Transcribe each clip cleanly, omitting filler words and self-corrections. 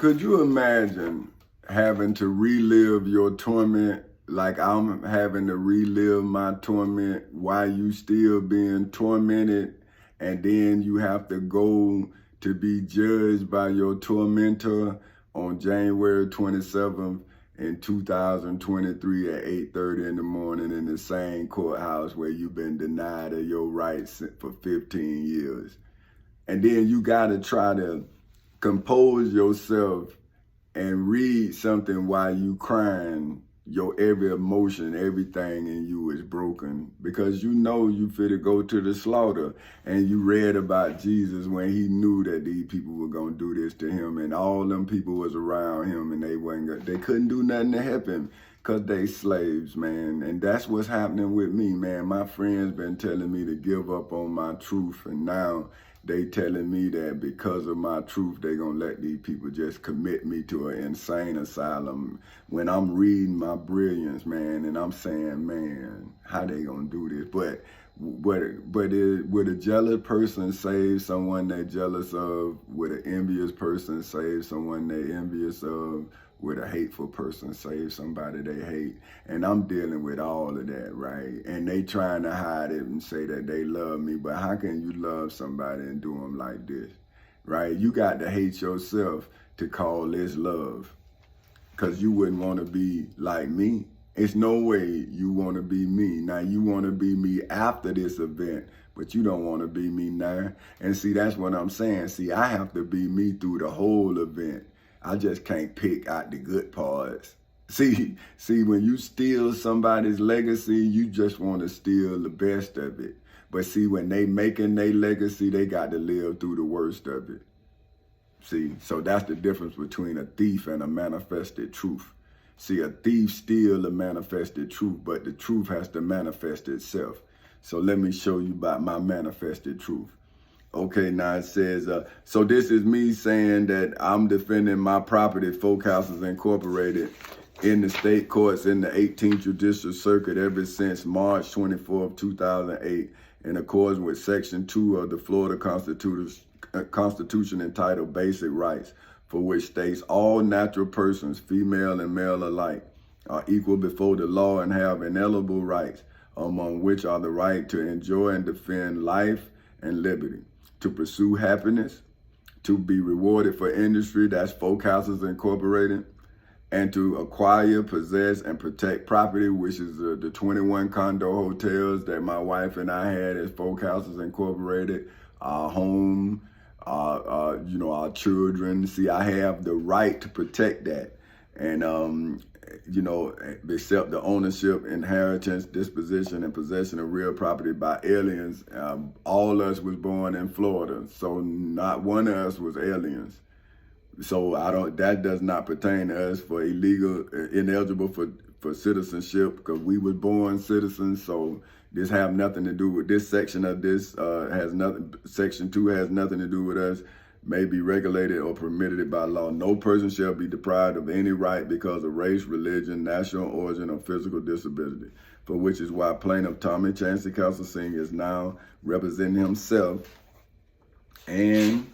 Could you imagine having to relive your torment like I'm having to relive my torment while you still being tormented, and then you have to go to be judged by your tormentor on January 27th in 2023 at 8:30 in the morning in the same courthouse where you've been denied of your rights for 15 years. And then you got to try to compose yourself and read something while you crying. Your every emotion, everything in you is broken because you know you finna go to the slaughter. And you read about Jesus when he knew that these people were gonna do this to him, and all them people was around him, and they couldn't do nothing to help him because they slaves, man. And that's what's happening with me, man. My friends been telling me to give up on my truth, and now they telling me that because of my truth, they gonna let these people just commit me to an insane asylum. When I'm reading my brilliance, man, and I'm saying, man, how they gonna do this? But would a jealous person save someone they jealous of? Would an envious person save someone they envious of? Would a hateful person save somebody they hate? And I'm dealing with all of that, right? And they trying to hide it and say that they love me, but how can you love somebody and do them like this, right? You got to hate yourself to call this love, because you wouldn't want to be like me. It's no way you want to be me. Now, you want to be me after this event, but you don't want to be me now. And see, that's what I'm saying. See, I have to be me through the whole event. I just can't pick out the good parts. See, when you steal somebody's legacy, you just want to steal the best of it. But see, when they making their legacy, they got to live through the worst of it. See, so that's the difference between a thief and a manifested truth. See, a thief steals a manifested truth, but the truth has to manifest itself. So let me show you about my manifested truth. Okay, now it says, so this is me saying that I'm defending my property, Folk Houses Incorporated, in the state courts in the 18th Judicial Circuit ever since March 24th, 2008, in accordance with Section 2 of the Florida Constitution entitled Basic Rights, for which states all natural persons, female and male alike, are equal before the law and have inalienable rights, among which are the right to enjoy and defend life and liberty, to pursue happiness, to be rewarded for industry, that's Folk Houses Incorporated, and to acquire, possess, and protect property, which is the 21 condo hotels that my wife and I had as Folk Houses Incorporated, our home, our children. See, I have the right to protect that. And, except the ownership, inheritance, disposition, and possession of real property by aliens. All us was born in Florida, so not one of us was aliens. So that does not pertain to us for ineligible for citizenship, because we was born citizens. So this have nothing to do with this section of this, Section 2 has nothing to do with us. May be regulated or permitted by law. No person shall be deprived of any right because of race, religion, national origin, or physical disability, for which is why plaintiff Tommy Chancey Castle Sr. is now representing himself, and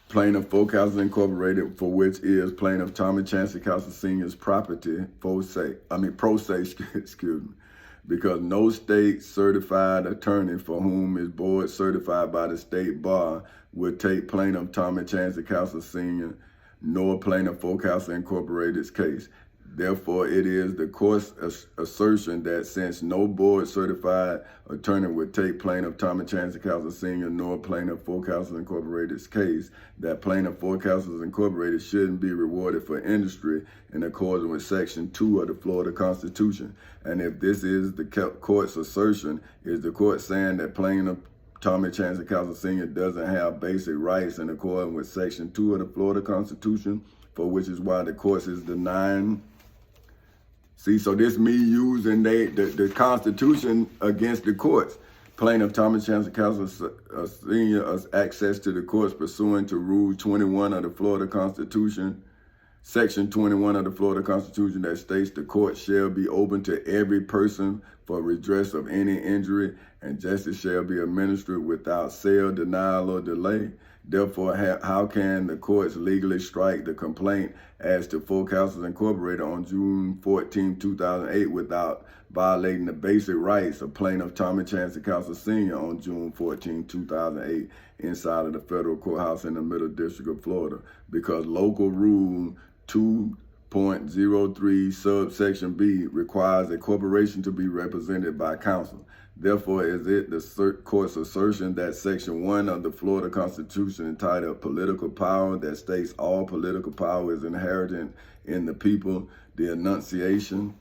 plaintiff Folk Houses Incorporated, for which is plaintiff Tommy Chancey Castle Sr.'s property, pro se, excuse me, because no state certified attorney for whom is board certified by the state bar would take plaintiff Tommy Chancey Castle Sr. nor plaintiff Folk Houses Incorporated's case. Therefore, it is the court's assertion that since no board certified attorney would take plaintiff Tommy Chancey Castle Sr. nor plaintiff Folk Houses Incorporated's case, that plaintiff Folk Houses Incorporated shouldn't be rewarded for industry in accordance with Section 2 of the Florida Constitution. And if this is the court's assertion, is the court saying that plaintiff Tommy Chancey Castle Sr. doesn't have basic rights in accordance with Section 2 of the Florida Constitution, for which is why the court is denying. See, so this me using the Constitution against the courts. Plaintiff Tommy Chancey Castle Sr. has access to the courts pursuant to Rule 21 of the Florida Constitution, Section 21 of the Florida Constitution, that states the court shall be open to every person for redress of any injury, and justice shall be administered without sale, denial, or delay. Therefore, how can the courts legally strike the complaint as to Forecasters Incorporated on June 14, 2008 without violating the basic rights of plaintiff Tommy Chancey Counsel Sr. on June 14, 2008 inside of the federal courthouse in the Middle District of Florida? Because local rule 2.03 subsection B requires a corporation to be represented by counsel. Therefore, is it the court's assertion that Section 1 of the Florida Constitution entitled Political Power that states all political power is inherent in the people, the enunciation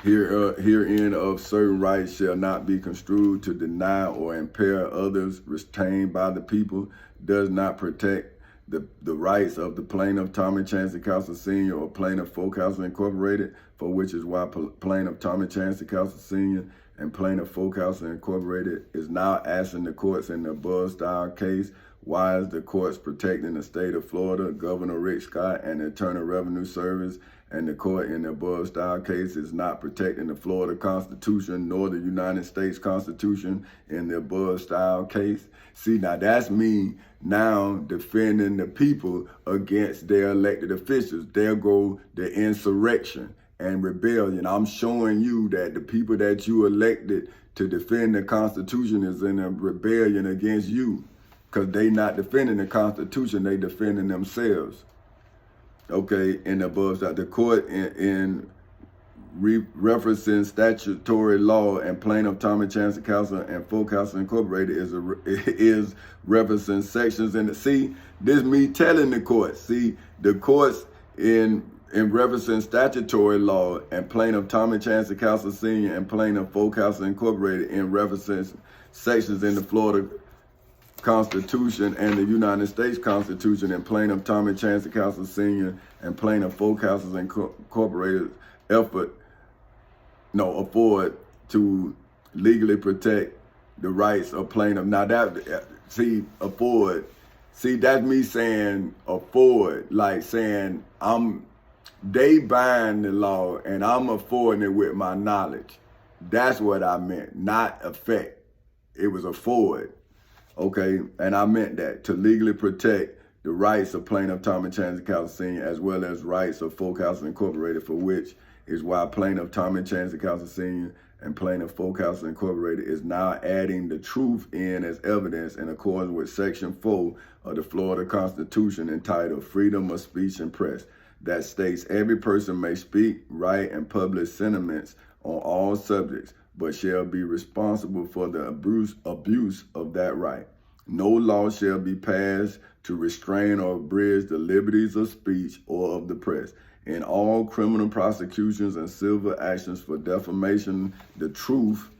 herein of certain rights shall not be construed to deny or impair others retained by the people, does not protect the rights of the plaintiff Tommy Chancey Counsel Sr. or plaintiff Forecasters Incorporated, for which is why plaintiff Tommy Chancey Counsel Sr. and plaintiff Forecasters Incorporated is now asking the courts in the above style case, why is the courts protecting the state of Florida, Governor Rick Scott, and the Internal Revenue Service, and the court in the above style case is not protecting the Florida Constitution nor the United States Constitution in the above style case? See, now that's me now defending the people against their elected officials. There go the insurrection and rebellion. I'm showing you that the people that you elected to defend the Constitution is in a rebellion against you, because they not defending the Constitution, they defending themselves. Okay, in the above side, the court in referencing statutory law and plaintiff Tommy Chancey Counsel and Forecasters Incorporated is referencing sections in the, see, this me telling the court, see, the courts in referencing statutory law and plaintiff Tommy Chancey Counsel Sr. and plaintiff Forecasters Incorporated in referencing sections in the Florida Constitution and the United States Constitution and plaintiff Tommy Chancey Counsel Sr. and plaintiff Forecasters Incorporated afford to legally protect the rights of plaintiff. Now that, that's me saying afford, like saying they buying the law and I'm affording it with my knowledge. That's what I meant, not affect. It was afford. Okay, and I meant that to legally protect the rights of plaintiff Tommy Chancey Counsel Sr. as well as rights of Forecasters Incorporated, for which is why plaintiff Tommy Chancey Counsel Sr. and plaintiff Forecasters Incorporated is now adding the truth in as evidence in accordance with Section 4 of the Florida Constitution entitled Freedom of Speech and Press, that states every person may speak, write, and publish sentiments on all subjects, but shall be responsible for the abuse of that right. No law shall be passed to restrain or abridge the liberties of speech or of the press. In all criminal prosecutions and civil actions for defamation, the truth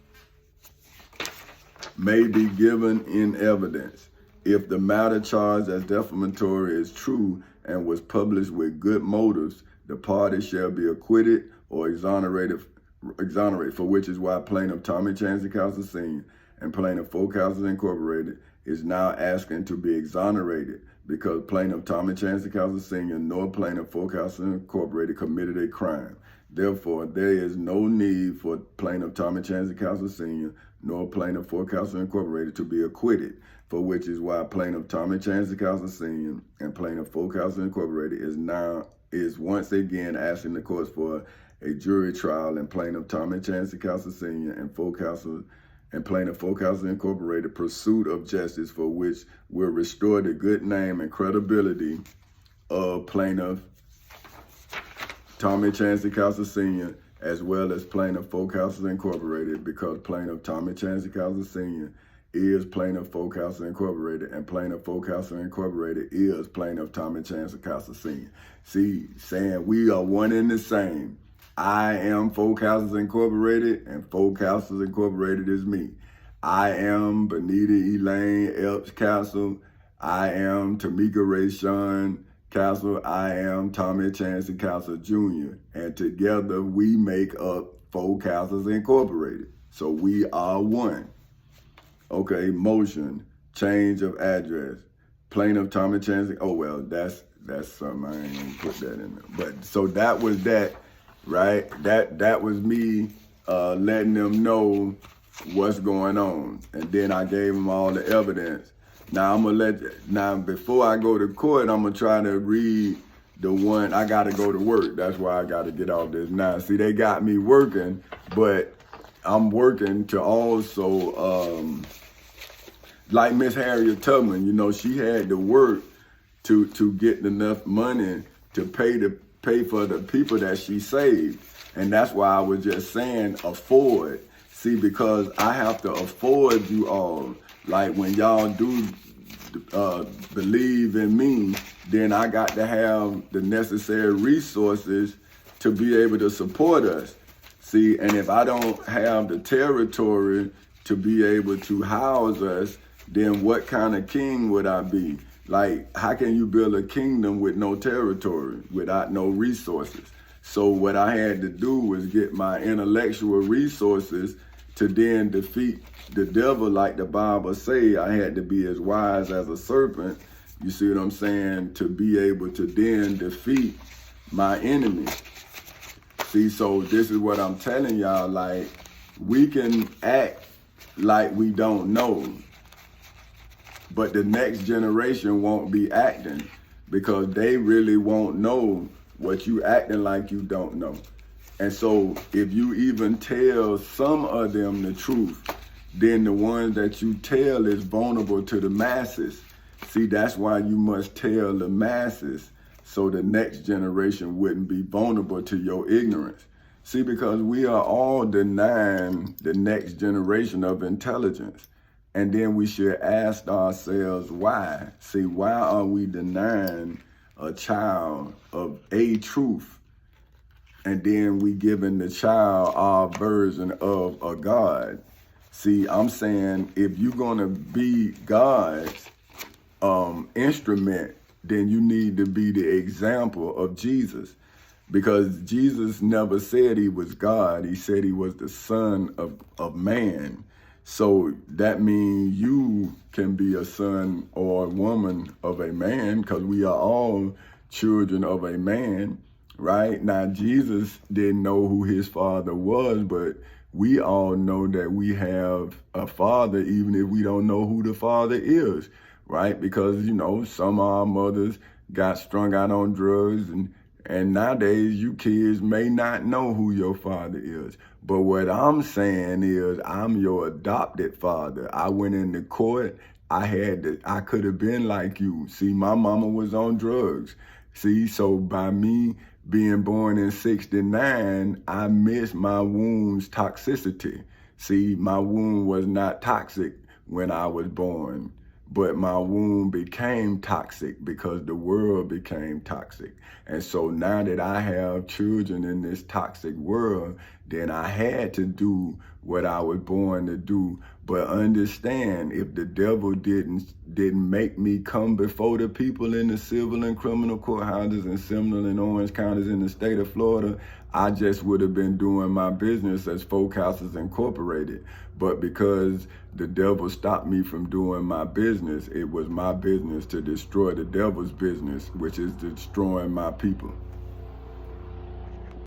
may be given in evidence. If the matter charged as defamatory is true and was published with good motives, the party shall be acquitted or exonerated, for which is why plaintiff Tommy Chancey Counsel Sr. and plaintiff Forecasters Incorporated is now asking to be exonerated, because plaintiff Tommy Chancey Counsel Sr. nor plaintiff Forecasters Incorporated committed a crime. Therefore, there is no need for plaintiff Tommy Chancey Counsel Sr. nor plaintiff Forecasters Incorporated to be acquitted, for which is why plaintiff Tommy Chancey Counsel Sr. and plaintiff Forecasters Incorporated is once again asking the courts for a jury trial in plaintiff Tommy Chancey Counsel Sr. and plaintiff Forecasters Incorporated pursuit of justice, for which will restore the good name and credibility of plaintiff Tommy Chancey Counsel Sr. as well as plaintiff Forecasters Incorporated, because plaintiff Tommy Chancey Counsel Sr. is plaintiff Forecasters Incorporated and plaintiff Forecasters Incorporated is plaintiff Tommy Chancey Counsel Sr. See, saying we are one and the same. I am Forecasters Incorporated, and Forecasters Incorporated is me. I am Benita Elaine Epps Castle. I am Tamika Ray Sean Castle. I am Tommy Chancey Castle Jr. And together we make up Forecasters Incorporated. So we are one. Okay, motion, change of address. Plaintiff Tommy Chancey. Oh, well, that's something. I ain't gonna put that in there. But so that was that. Right, that was me letting them know what's going on. And then I gave them all the evidence. Now before I go to court, I'm gonna try to read the one. I gotta go to work. That's why I gotta get off this now. See, they got me working, but I'm working to also, like Miss Harriet Tubman, you know, she had to work to get enough money to pay for the people that she saved. And that's why I was just saying afford. See, because I have to afford you all. Like when y'all do believe in me, then I got to have the necessary resources to be able to support us. See, and if I don't have the territory to be able to house us, then what kind of king would I be? Like, how can you build a kingdom with no territory, without no resources? So what I had to do was get my intellectual resources to then defeat the devil, like the Bible say. I had to be as wise as a serpent, you see what I'm saying, to be able to then defeat my enemy. See, so this is what I'm telling y'all, like, we can act like we don't know, but the next generation won't be acting because they really won't know what you acting like you don't know. And so if you even tell some of them the truth, then the ones that you tell is vulnerable to the masses. See, that's why you must tell the masses so the next generation wouldn't be vulnerable to your ignorance. See, because we are all denying the next generation of intelligence. And then we should ask ourselves why. See, why are we denying a child of a truth? And then we giving the child our version of a God. See, I'm saying if you're gonna be God's instrument, then you need to be the example of Jesus. Because Jesus never said he was God. He said he was the Son of man. So that means you can be a son or a woman of a man, because we are all children of a man. Right? Now, Jesus didn't know who his father was, but we all know that we have a father, even if we don't know who the father is, right? Because, you know, some of our mothers got strung out on drugs, and nowadays you kids may not know who your father is. But what I'm saying is I'm your adopted father. I went into court. I could have been like you. See, my mama was on drugs. See, so by me being born in 69, I missed my womb's toxicity. See, my womb was not toxic when I was born, but my womb became toxic because the world became toxic. And so now that I have children in this toxic world, then I had to do what I was born to do. But understand, if the devil didn't make me come before the people in the civil and criminal courthouses in Seminole and Orange counties in the state of Florida, I just would have been doing my business as Folk Houses Incorporated. But because the devil stopped me from doing my business, it was my business to destroy the devil's business, which is destroying my people.